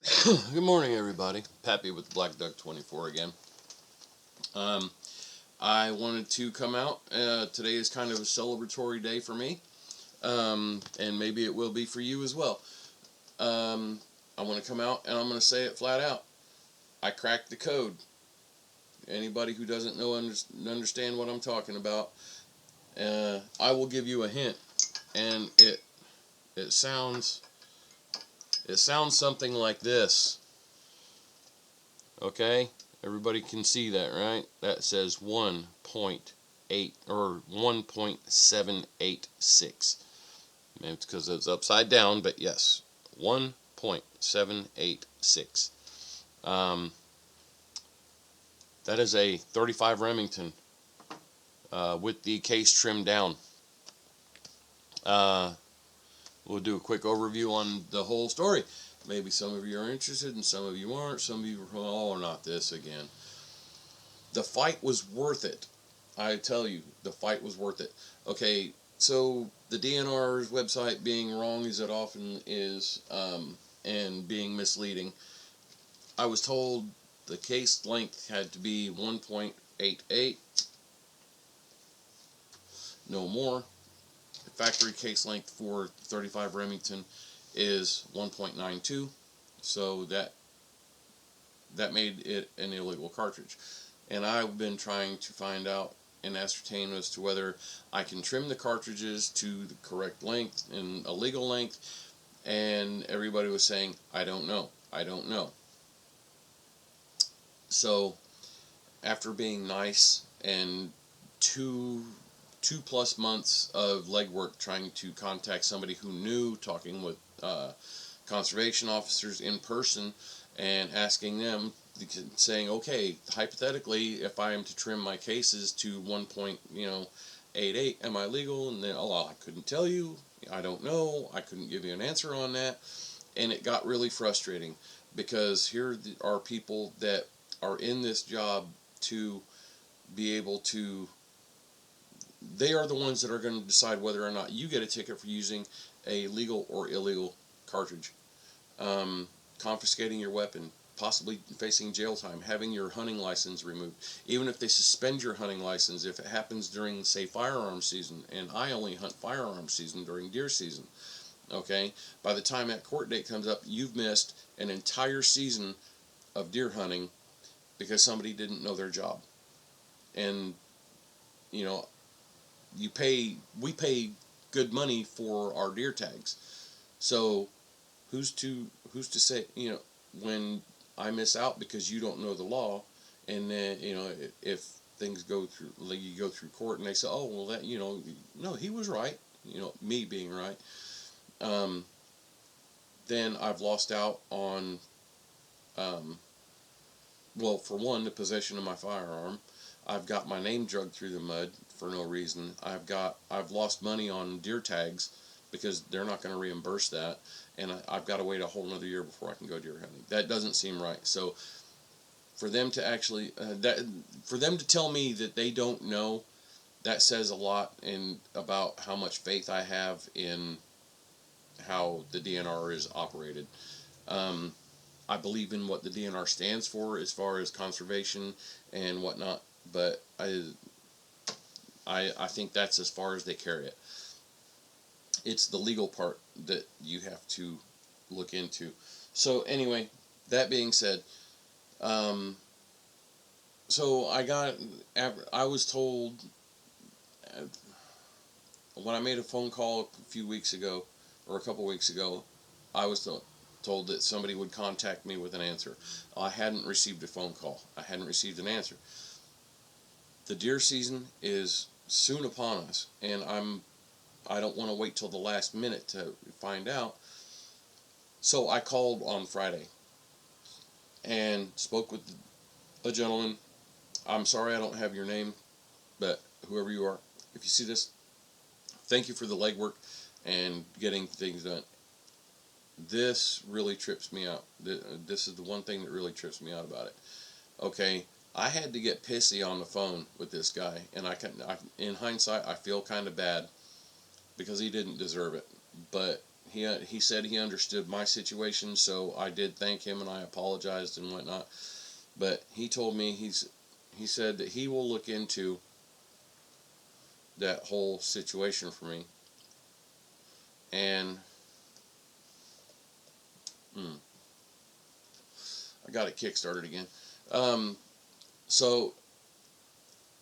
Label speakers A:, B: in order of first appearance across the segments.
A: Good morning, everybody. Pappy with Black Duck 24 again. Um, I wanted to come out. Today is kind of a celebratory day for me, and maybe it will be for you as well. I want to come out and I'm going to say it flat out. I cracked the code. Anybody who doesn't know understand what I'm talking about, I will give you a hint, and it sounds something like this. Okay? Everybody can see that, right? That says 1.8 or 1.786. Maybe it's because it's upside down, but yes, 1.786. Um, that is a 35 Remington with the case trimmed down. We'll do a quick overview on the whole story. Maybe some of you are interested and some of you aren't. Some of you are, oh, not this again. The fight was worth it. I tell you, the fight was worth it. Okay, so the DNR's website being wrong as it often is, and being misleading, I was told the case length had to be 1.88, no more. The factory case length for 35 Remington is 1.92, so that made it an illegal cartridge. And I've been trying to find out and ascertain as to whether I can trim the cartridges to the correct length and a legal length, and everybody was saying, I don't know. So after being nice and two plus months of legwork trying to contact somebody who knew, talking with conservation officers in person and asking them, saying, okay, hypothetically, if I am to trim my cases to 1.88, am I legal? And then, oh, I couldn't tell you. I don't know. I couldn't give you an answer on that. And it got really frustrating because here are people that are in this job to be able to, they are the ones that are going to decide whether or not you get a ticket for using a legal or illegal cartridge. Confiscating your weapon, possibly facing jail time, having your hunting license removed. Even if they suspend your hunting license, if it happens during, say, firearm season, and I only hunt firearm season during deer season, okay? By the time that court date comes up, you've missed an entire season of deer hunting because somebody didn't know their job. And, you know, we pay good money for our deer tags. So who's to say, when I miss out because you don't know the law, and then, if things go through, like you go through court and they say, oh, well, that, no, he was right, me being right, then I've lost out on, well, for one, the possession of my firearm. I've got my name dragged through the mud for no reason. I've lost money on deer tags because they're not going to reimburse that, and I've got to wait a whole another year before I can go deer hunting. That doesn't seem right. So for them to actually for them to tell me that they don't know, that says a lot about how much faith I have in how the DNR is operated. I believe in what the DNR stands for as far as conservation and whatnot, but I think that's as far as they carry it. It's the legal part that you have to look into. So anyway, that being said, so I was told, when I made a phone call a few weeks ago, or a couple weeks ago, I was told that somebody would contact me with an answer. I hadn't received a phone call. I hadn't received an answer. The deer season is soon upon us, and I don't want to wait till the last minute to find out. So I called on Friday and spoke with a gentleman. I'm sorry I don't have your name, but whoever you are, if you see this, thank you for the legwork and getting things done. This really trips me out. This is the one thing that really trips me out about it. Okay, I had to get pissy on the phone with this guy, and in hindsight, I feel kind of bad because he didn't deserve it. But he said he understood my situation, so I did thank him and I apologized and whatnot. But he told me he said that he will look into that whole situation for me. And I got it kickstarted again. Um, so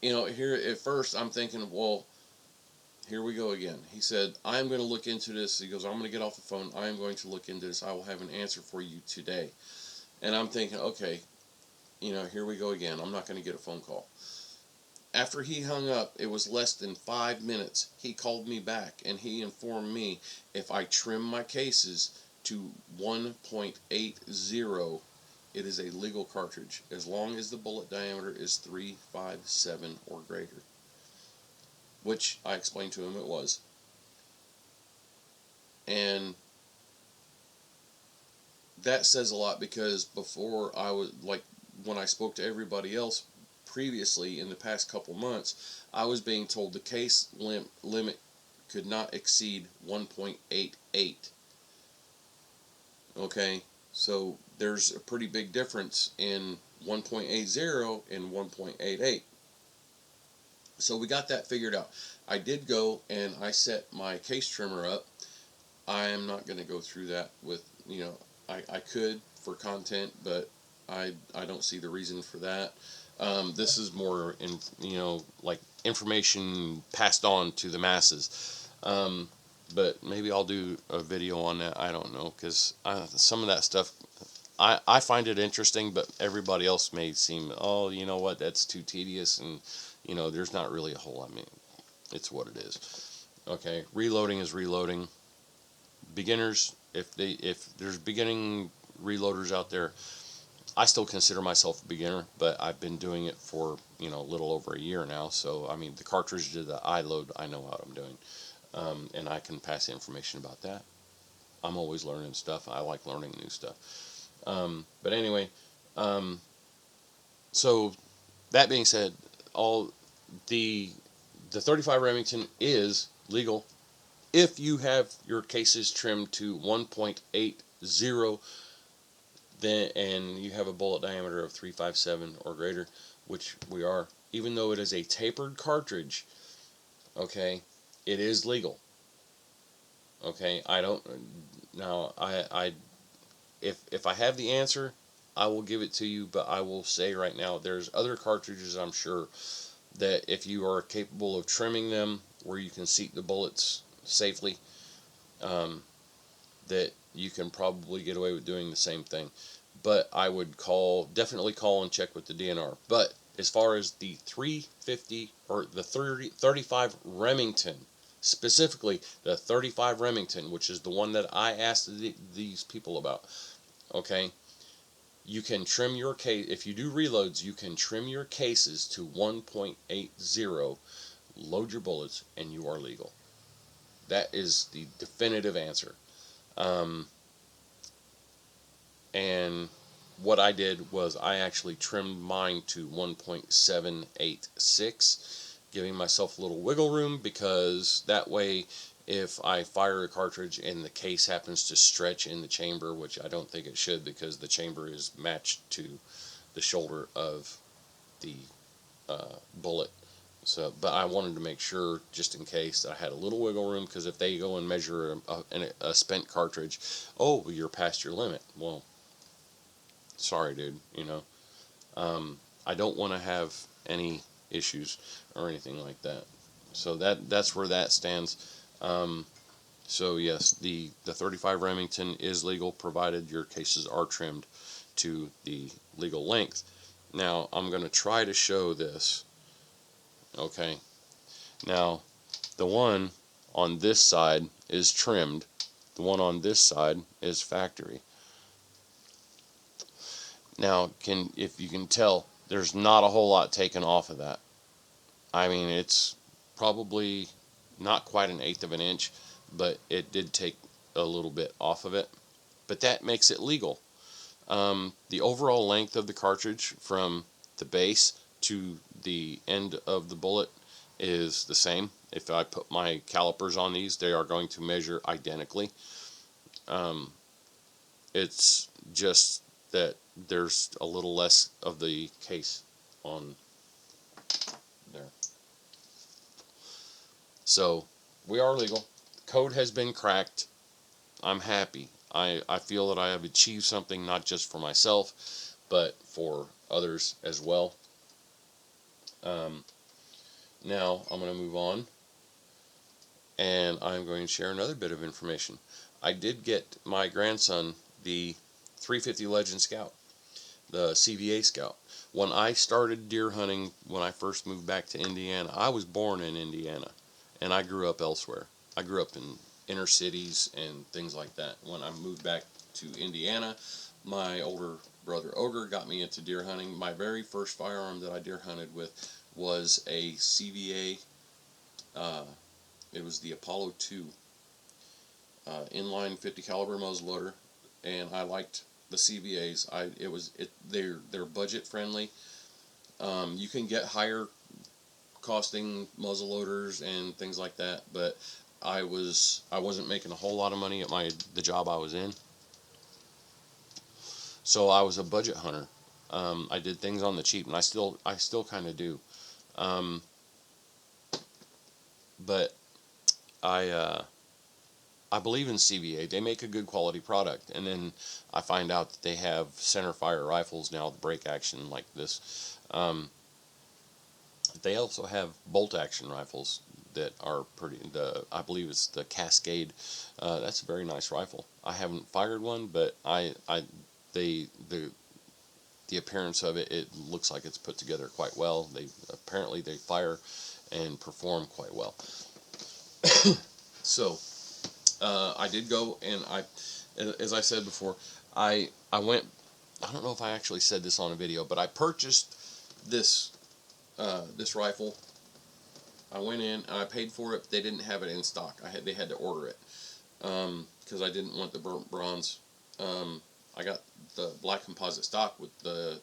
A: here at first I'm thinking, well, here we go again. He said, I'm going to look into this. He goes, I'm going to get off the phone. I am going to look into this. I will have an answer for you today. And I'm thinking, okay, here we go again. I'm not going to get a phone call. After he hung up, it was less than 5 minutes. He called me back and he informed me if I trim my cases to 1.80, it is a legal cartridge as long as the bullet diameter is 357 or greater, which I explained to him it was. And that says a lot, because before, I was like, when I spoke to everybody else previously in the past couple months, I was being told the case limit could not exceed 1.88. Okay, so there's a pretty big difference in 1.80 and 1.88. So we got that figured out. I did go and I set my case trimmer up. I am not going to go through that with, I could for content, but I don't see the reason for that. This is more like information passed on to the masses. But maybe I'll do a video on that. I don't know, because some of that stuff, I find it interesting, but everybody else may seem, oh, you know what, that's too tedious, and there's not really a whole lot. I mean, it's what it is. Okay, reloading is reloading. Beginners, if there's beginning reloaders out there, I still consider myself a beginner, but I've been doing it for a little over a year now. So I mean, the cartridge that I load, I know what I'm doing, and I can pass information about that. I'm always learning stuff. I like learning new stuff. But anyway, so that being said, all the 35 Remington is legal if you have your cases trimmed to 1.80, then and you have a bullet diameter of 357 or greater, which we are. Even though it is a tapered cartridge, okay, it is legal. Okay, I don't now I if I have the answer, I will give it to you, but I will say right now, there's other cartridges, I'm sure, that if you are capable of trimming them where you can seat the bullets safely, that you can probably get away with doing the same thing. But I would definitely call and check with the DNR. But as far as the 350 or the 35 Remington, specifically the 35 Remington, which is the one that I asked these people about, okay, you can trim your case. If you do reloads, you can trim your cases to 1.80, load your bullets, and you are legal. That is the definitive answer. And what I did was I actually trimmed mine to 1.786, giving myself a little wiggle room, because that way, if I fire a cartridge and the case happens to stretch in the chamber, which I don't think it should, because the chamber is matched to the shoulder of the bullet. So, but I wanted to make sure, just in case, that I had a little wiggle room, because if they go and measure a spent cartridge, oh, you're past your limit. Well, sorry, dude. I don't want to have any issues or anything like that. So that's where that stands. So yes, the 35 Remington is legal, provided your cases are trimmed to the legal length. Now I'm going to try to show this. Okay. Now the one on this side is trimmed. The one on this side is factory. Now, if you can tell, there's not a whole lot taken off of that. I mean, it's probably not quite an eighth of an inch, but it did take a little bit off of it. But that makes it legal. The overall length of the cartridge from the base to the end of the bullet is the same. If I put my calipers on these, they are going to measure identically. It's just that there's a little less of the case on there. So we are legal. Code has been cracked. I'm happy. I feel that I have achieved something not just for myself, but for others as well. Um, Now I'm going to move on, and I'm going to share another bit of information. I did get my grandson the 350 Legend Scout, the CVA Scout. When I started deer hunting, when I first moved back to Indiana, I was born in Indiana, and I grew up elsewhere. I grew up in inner cities and things like that. When I moved back to Indiana, my older brother Ogre got me into deer hunting. My very first firearm that I deer hunted with was a CVA. It was the Apollo 2 inline 50 caliber muzzleloader, and I liked the CVAs. They're budget friendly. You can get higher costing muzzleloaders and things like that, but I wasn't making a whole lot of money at the job I was in, so I was a budget hunter. I did things on the cheap, and I still kind of do. Um, but I I believe in CVA. They make a good quality product, and then I find out that they have center fire rifles now with break action like this. They also have bolt action rifles that are pretty. I believe it's the Cascade. That's a very nice rifle. I haven't fired one, but they the appearance of it, it looks like it's put together quite well. They fire and perform quite well. So I did go, and as I said before, I went. I don't know if I actually said this on a video, but I purchased this this rifle. I went in and I paid for it, but they didn't have it in stock. They had to order it because I didn't want the burnt bronze. I got the black composite stock with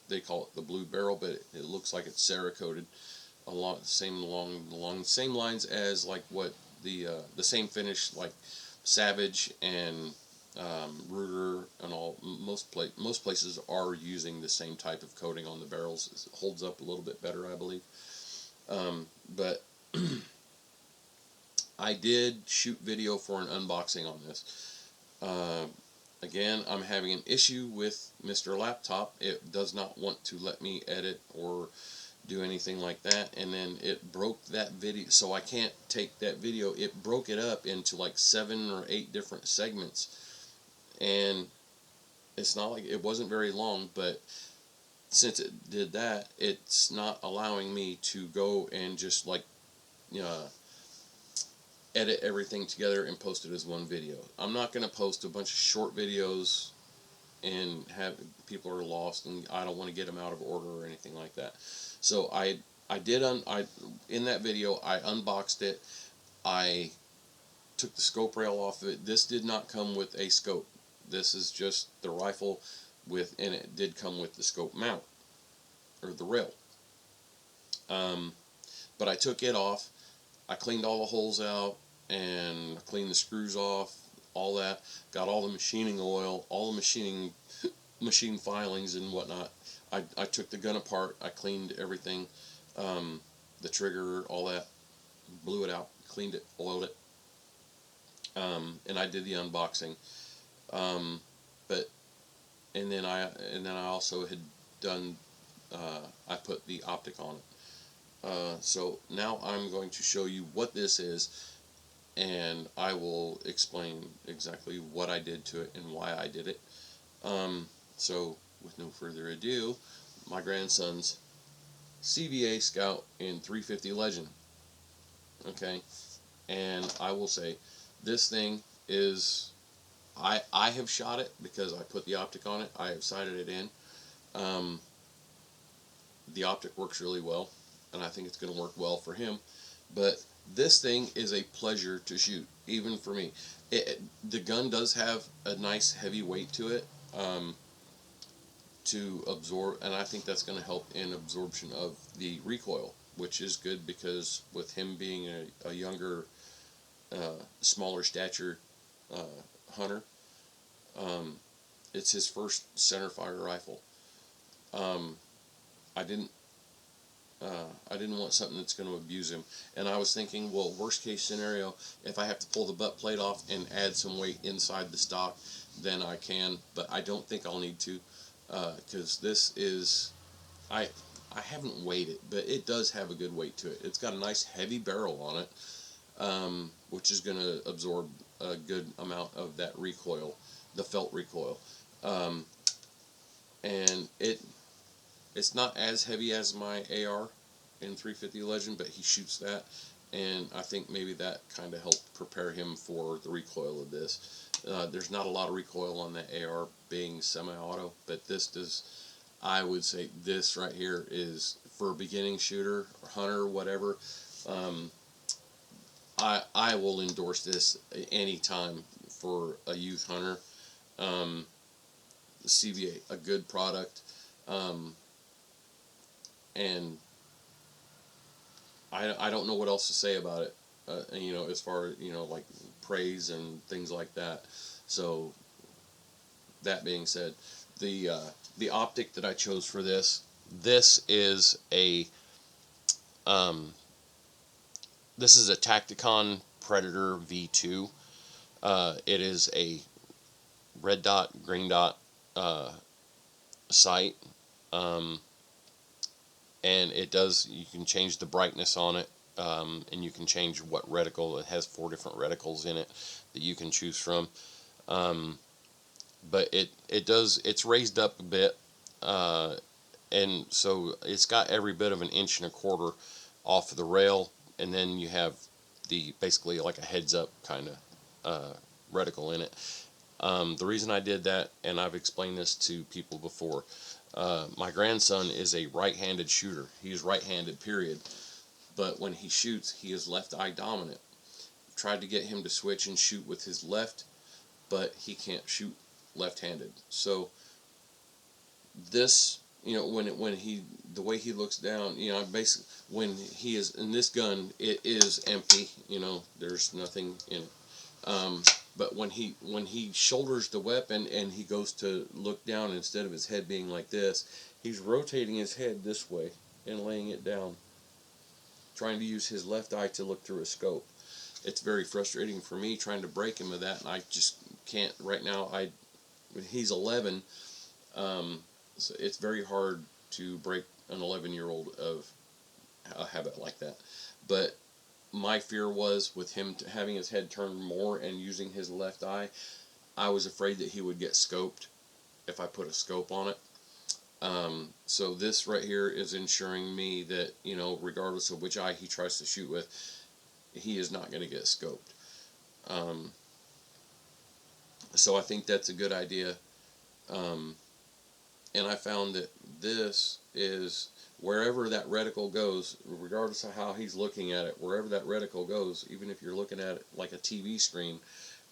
A: they call it the blue barrel, but it looks like it's Cerakoted along the same lines as like what the same finish like Savage and Ruger and all. Most places are using the same type of coating on the barrels. It holds up a little bit better, I believe. But I did shoot video for an unboxing on this. Again, I'm having an issue with Mr. Laptop. It does not want to let me edit or do anything like that, and then it broke that video, so I can't take that video. It broke it up into like 7 or 8 different segments, and it's not like it wasn't very long, but since it did that, it's not allowing me to go and just like edit everything together and post it as one video. I'm not going to post a bunch of short videos and have people are lost, and I don't want to get them out of order or anything like that. So I in that video I unboxed it. I took the scope rail off of it. This did not come with a scope. This is just the rifle and it did come with the scope mount or the rail. But I took it off. I cleaned all the holes out and cleaned the screws off, all that. Got all the machining oil, all the machine filings and whatnot. I took the gun apart. I cleaned everything, the trigger, all that. Blew it out, cleaned it, oiled it, and I did the unboxing. But and then I also had done. I put the optic on it. So now I'm going to show you what this is, and I will explain exactly what I did to it and why I did it. So with no further ado, my grandson's CVA Scout in 350 Legend. Okay, and I will say this thing is I have shot it because I put the optic on it. I have sighted it in. The optic works really well, and I think it's going to work well for him. But this thing is a pleasure to shoot, even for me. The gun does have a nice heavy weight to it to absorb, and I think that's going to help in absorption of the recoil, which is good because with him being a younger, smaller stature hunter, Um, it's his first centerfire rifle. Um, I didn't I didn't want something that's going to abuse him. And I was thinking, well, worst case scenario, if I have to pull the butt plate off and add some weight inside the stock, then I can. But I don't think I'll need to, because this is I I haven't weighed it, but it does have a good weight to it. It's got a nice heavy barrel on it, which is going to absorb a good amount of that recoil, the felt recoil, um, and it's not as heavy as my AR in 350 Legend, but he shoots that, and I think maybe that kind of helped prepare him for the recoil of this. There's not a lot of recoil on the AR being semi-auto, but this does. I would say this right here is for a beginning shooter, or hunter, whatever. Um, I will endorse this anytime for a youth hunter. Um, CBA, a good product, um, and I don't know what else to say about it. As far as like praise and things like that. So that being said, the uh, the optic that I chose for this is a um, this is a Tacticon Predator V2. It is a red dot, green dot uh, sight, um, and you can change the brightness on it, and you can change what reticle. It has 4 different reticles in it that you can choose from. Um, but it's raised up a bit, uh, and so it's got every bit of an inch and a quarter off of the rail, and then you have the basically like a heads up kind of reticle in it. The reason I did that, and I've explained this to people before, my grandson is a right-handed shooter. He's right-handed, period. But when he shoots, he is left eye dominant. Tried to get him to switch and shoot with his left, but he can't shoot left-handed. So this, when he the way he looks down, basically when he is in this gun, it is empty. There's nothing in it. But when he shoulders the weapon and he goes to look down, instead of his head being like this, he's rotating his head this way and laying it down, trying to use his left eye to look through a scope. It's very frustrating for me trying to break him of that, and I just can't right now. He's 11, so it's very hard to break an 11-year-old of a habit like that. But my fear was with him having his head turned more and using his left eye, I was afraid that he would get scoped if I put a scope on it. So this right here is ensuring me that, regardless of which eye he tries to shoot with, he is not going to get scoped. Um, so I think that's a good idea. Um, and I found that this is wherever that reticle goes, regardless of how he's looking at it, wherever that reticle goes, even if you're looking at it like a TV screen,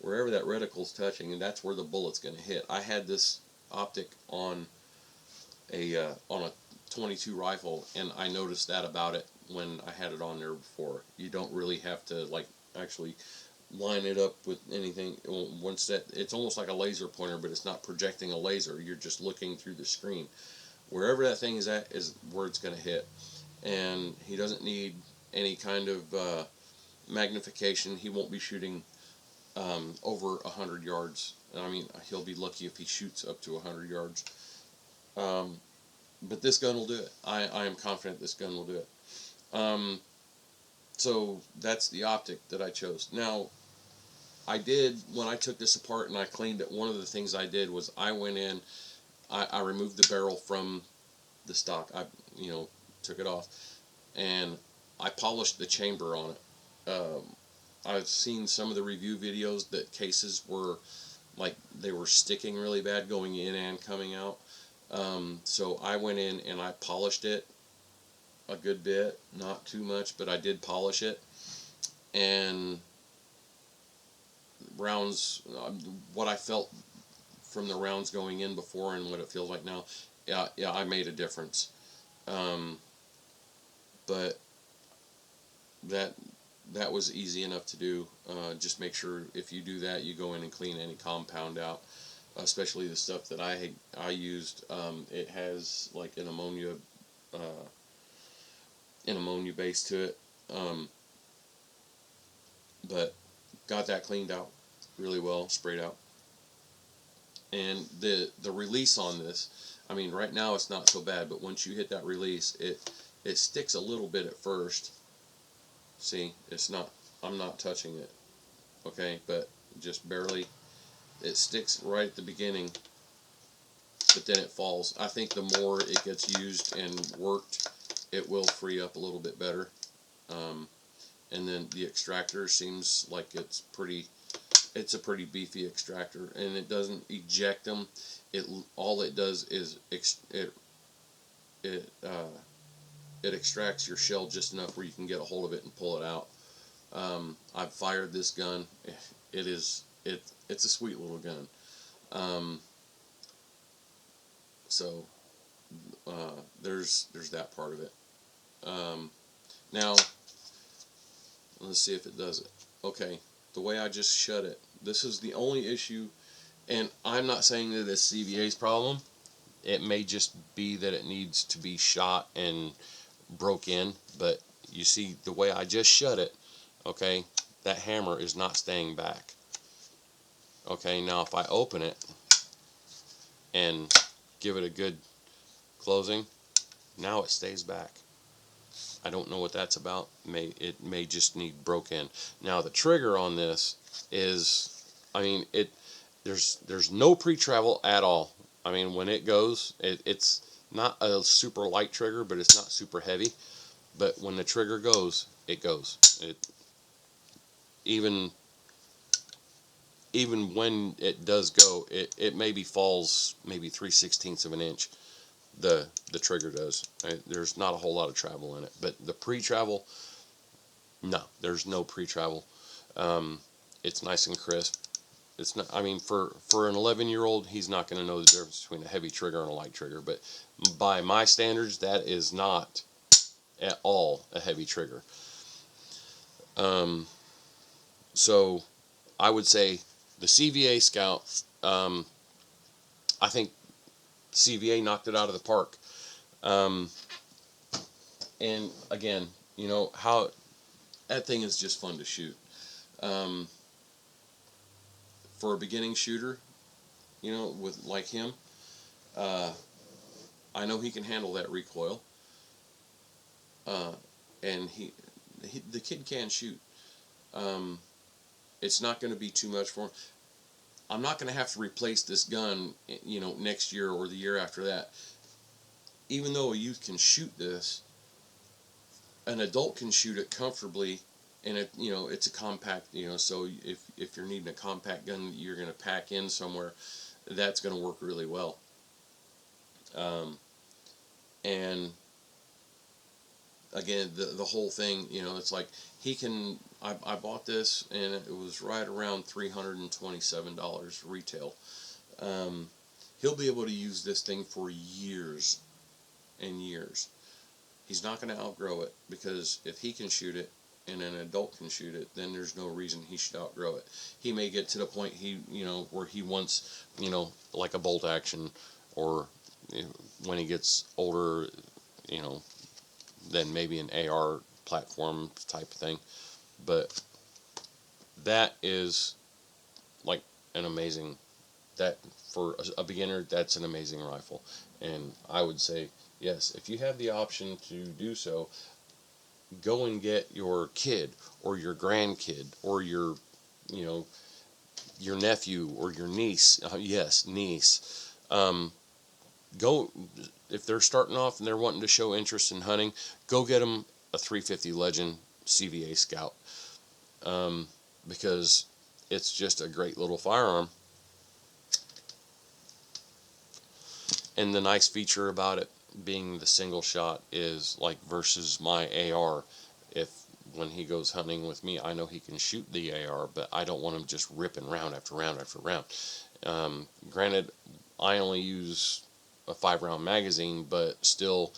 A: wherever that reticle's touching, and that's where the bullet's going to hit. I had this optic on a 22 rifle, and I noticed that about it when I had it on there before. You don't really have to actually line it up with anything. Once that, it's almost like a laser pointer, but it's not projecting a laser. You're just looking through the screen. Wherever that thing is at is where it's going to hit. And he doesn't need any kind of magnification. He won't be shooting over 100 yards. I mean, he'll be lucky if he shoots up to 100 yards. But this gun will do it. I am confident this gun will do it. So that's the optic that I chose. Now, when I took this apart and I cleaned it, one of the things I did was I went in, I removed the barrel from the stock. I, took it off, and I polished the chamber on it. I've seen some of the review videos that cases were like they were sticking really bad going in and coming out. So I went in and I polished it a good bit, not too much, but I did polish it. And rounds, what I felt from the rounds going in before and what it feels like now, yeah, I made a difference. But that was easy enough to do. Just make sure if you do that, you go in and clean any compound out. especially the stuff that I used. It has like uh, an ammonia base to it, um, but got that cleaned out really well, sprayed out. And the release on this, I mean, right now it's not so bad, but once you hit that release, it sticks a little bit at first. See, it's not. I'm not touching it, okay, but just barely. It sticks right at the beginning, but then it falls. I think the more it gets used and worked, it will free up a little bit better. Um, and then the extractor seems like it's a pretty beefy extractor, and it doesn't eject them. It all it does is it it extracts your shell just enough where you can get a hold of it and pull it out. I've fired this gun. It's a sweet little gun. Um, so there's that part of it. Um, Now let's see if it does it. Okay, the way I just shut it. This is the only issue, and I'm not saying that it's CVA's problem. It may just be that it needs to be shot and broke in, but you see the way I just shut it, okay, that hammer is not staying back. Okay, now if I open it and give it a good closing, now it stays back. I don't know what that's about. It may just need broke in. Now the trigger on this is, I mean, there's no pre-travel at all. I mean, when it goes, it's not a super light trigger, but it's not super heavy. But when the trigger goes, it goes. Even even when it does go, it maybe falls maybe 3/16 of an inch. The trigger does. There's not a whole lot of travel in it, but the pre-travel, no, there's no pre-travel. Um, it's nice and crisp. It's not. I mean, for an 11-year-old, he's not going to know the difference between a heavy trigger and a light trigger. But by my standards, that is not at all a heavy trigger. Um, so I would say the CVA Scout. I think CVA knocked it out of the park. Um, and again, how that thing is just fun to shoot. Um, for a beginning shooter, with like him, uh, I know he can handle that recoil, uh, and the kid can shoot. Um, it's not going to be too much for him. I'm not going to have to replace this gun, next year or the year after that. Even though a youth can shoot this, an adult can shoot it comfortably, and it's a compact. So if you're needing a compact gun that you're going to pack in somewhere, that's going to work really well. And again, the whole thing, it's like he can. I bought this and it was right around $327 retail. Um, he'll be able to use this thing for years and years. He's not going to outgrow it, because if he can shoot it and an adult can shoot it, then there's no reason he should outgrow it. He may get to the point where he wants, like a bolt action, or when he gets older, you know, then maybe an AR platform type of thing. But that is like an amazing, that for a beginner, that's an amazing rifle. And I would say, yes, if you have the option to do so, go and get your kid or your grandkid or you know, your nephew or your niece. Yes, niece. Go, if they're starting off and they're wanting to show interest in hunting, go get them a 350 Legend CVA Scout, because it's just a great little firearm. And the nice feature about it being the single shot is, like, versus my AR. If when he goes hunting with me, I know he can shoot the AR, but I don't want him just ripping round after round after round. Granted, I only use a 5-round magazine, but still,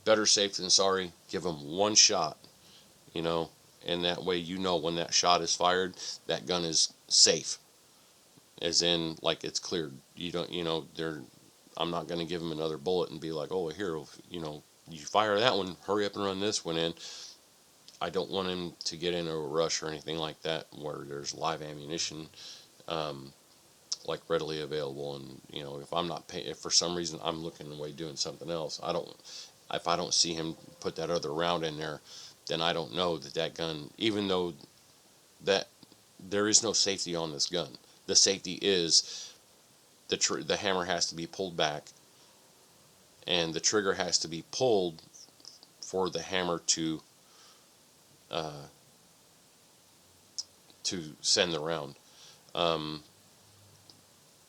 A: better safe than sorry. Give him one shot, and that way when that shot is fired, that gun is safe. as in like it's cleared. You don't, I'm not going to give him another bullet and be like, oh, here, you fire that one, hurry up and run this one in. I don't want him to get into a rush or anything like that where there's live ammunition, like readily available. And if I'm not if for some reason I'm looking away doing something else, if I don't see him put that other round in there, then I don't know that gun, even though that there is no safety on this gun. The safety is the hammer has to be pulled back, and the trigger has to be pulled for the hammer uh, to send the round. Um,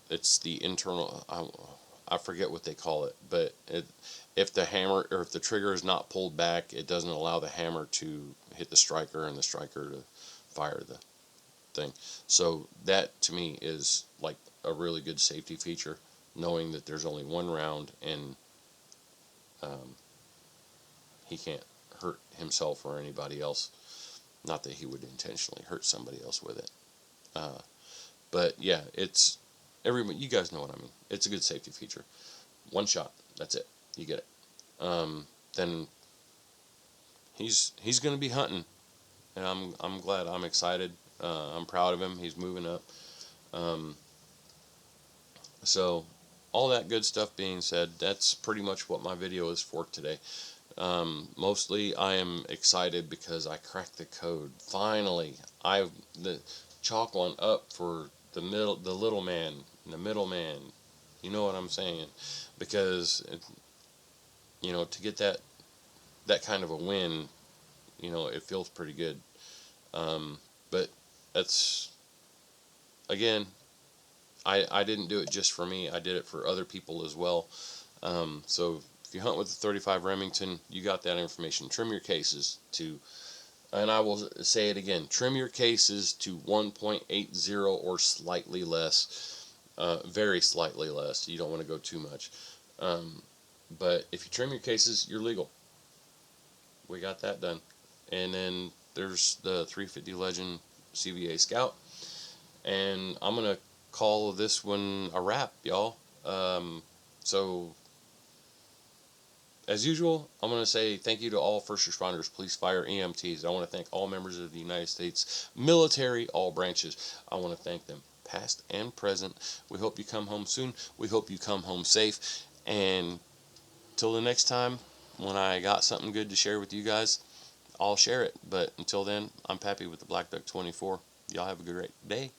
A: it's the internal. I forget what they call it, but if the hammer or if the trigger is not pulled back, it doesn't allow the hammer to hit the striker and the striker to fire the thing. So that to me is like a really good safety feature, knowing that there's only one round and um, he can't hurt himself or anybody else. Not that he would intentionally hurt somebody else with it. Uh, but yeah, it's everybody. You guys know what I mean. It's a good safety feature. One shot. That's it. You get it. Then he's going to be hunting, and I'm glad. I'm excited. I'm proud of him. He's moving up. Um, so all that good stuff being said, that's pretty much what my video is for today. Mostly I am excited because I cracked the code. Finally, the chalk one up for the little man, the middleman. You know what I'm saying? Because to get that kind of a win, it feels pretty good. But that's again, I didn't do it just for me. I did it for other people as well. So if you hunt with the 35 Remington, you got that information. Trim your cases to, and I will say it again, trim your cases to 1.80 or slightly less, very slightly less. You don't want to go too much. But if you trim your cases, you're legal. We got that done. And then there's the 350 Legend CVA Scout. And I'm going to call this one a wrap, y'all. So as usual, I'm going to say thank you to all first responders, police, fire, EMTs. I want to thank all members of the United States military, all branches. I want to thank them, past and present. We hope you come home soon. We hope you come home safe. And till the next time, when I got something good to share with you guys, I'll share it. But until then, I'm Pappy with the Black Duck 24. Y'all have a great day.